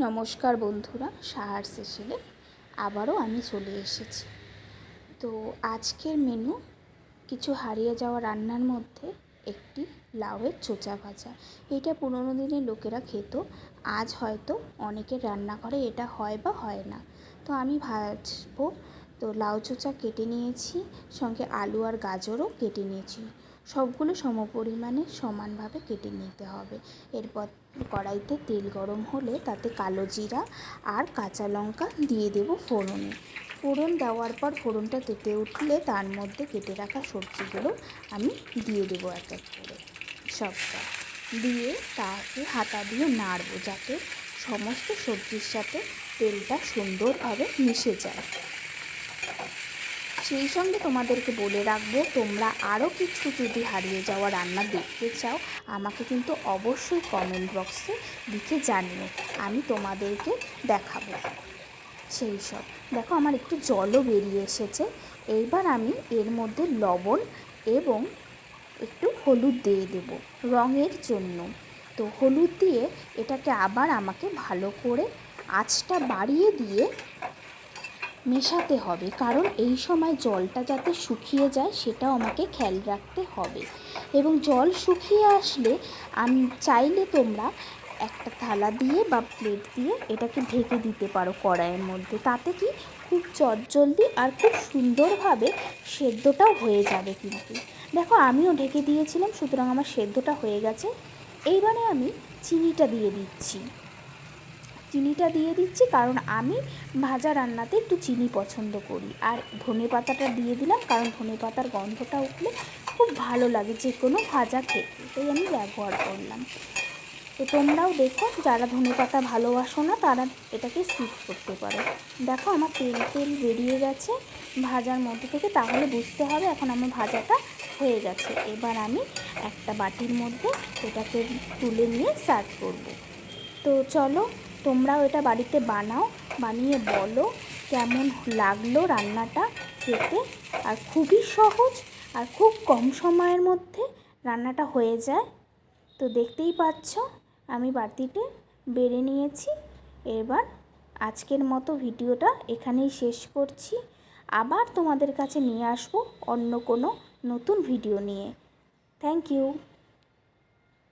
নমস্কার বন্ধুরা, সাহার সেসেলে আবারও আমি চলে এসেছি। তো আজকের মেনু কিছু হারিয়ে যাওয়া রান্নার মধ্যে একটি লাউয়ের চোচা ভাজা। এটা পুরোনো দিনের লোকেরা খেত, আজ হয়তো অনেকের রান্নাঘরে এটা হয় বা হয় না। তো আমি ভাজবো। তো লাউ চোচা কেটে নিয়েছি, সঙ্গে আলু আর গাজরও কেটে নিয়েছি। সবগুলো সমপরিমাণে সমানভাবে কেটে নিতে হবে। এরপর কড়াইতে তেল গরম হলে তাতে কালো জিরা আর কাঁচা লঙ্কা দিয়ে দেব ফোড়নে। ফোড়ন দেওয়ার পর ফোড়নটা তেতে উঠলে তার মধ্যে কেটে রাখা সবজিগুলো আমি দিয়ে দেবো এক এক করে সবটা দিয়ে তাকে হাতা দিয়ে নাড়বো, যাতে সমস্ত সবজির সাথে তেলটা সুন্দরভাবে মিশে যায়। সেই সঙ্গে তোমাদেরকে বলে রাখবো, তোমরা আরও কিছু যদি হারিয়ে যাওয়া রান্না দেখতে চাও আমাকে কিন্তু অবশ্যই কমেন্ট বক্সে লিখে জানিও, আমি তোমাদেরকে দেখাবো সেই সব। দেখো আমার একটু জলও বেরিয়ে এসেছে। এইবার আমি এর মধ্যে লবণ এবং একটু হলুদ দিয়ে দেব রঙের জন্য। তো হলুদ দিয়ে এটাকে আবার আমাকে ভালো করে আঁচটা বাড়িয়ে দিয়ে মেশাতে হবে, কারণ এই সময় জলটা যাতে শুকিয়ে যায় সেটাও আমাকে খেয়াল রাখতে হবে। এবং জল শুকিয়ে আসলে আমি চাইলে তোমরা একটা থালা দিয়ে বা প্লেট দিয়ে এটাকে ঢেকে দিতে পারো কড়াইয়ের মধ্যে, তাতে কি খুব চটজলদি আর খুব সুন্দরভাবে সেদ্ধটাও হয়ে যাবে। কিন্তু দেখো আমিও ঢেকে দিয়েছিলাম, সুতরাং আমার সেদ্ধটা হয়ে গেছে। এইবারে আমি চিনিটা দিয়ে দিচ্ছি। কারণ আমি ভাজা রান্নাতে একটু চিনি পছন্দ করি। আর ধনেপাতাটা দিয়ে দিলাম, কারণ ধনেপাতার গন্ধটা উঠলে খুব ভালো লাগে যে কোনো ভাজা খেতে, তাই আমি ব্যবহার করলাম। তো তোমরাও দেখো, যারা ধনেপাতা ভালোবাসো না তারা এটাকে স্কিপ করতে পারো। দেখো আমার তেল বেরিয়ে গেছে ভাজার মধ্যে থেকে, তাহলে বুঝতে হবে এখন আমার ভাজাটা হয়ে গেছে। এবার আমি একটা বাটির মধ্যে এটাকে তুলে নিয়ে সার্ভ করব। তো চলো তোমরাও এটা বাড়িতে বানাও, বানিয়ে বলো কেমন লাগলো রান্নাটা খেতে। আর খুবই সহজ আর খুব কম সময়ের মধ্যে রান্নাটা হয়ে যায়। তো দেখতেই পাচ্ছ আমি বাটিতে বেড়ে নিয়েছি। এবার আজকের মতো ভিডিওটা এখানেই শেষ করছি। আবার তোমাদের কাছে নিয়ে আসবো অন্য কোনো নতুন ভিডিও নিয়ে। Thank you.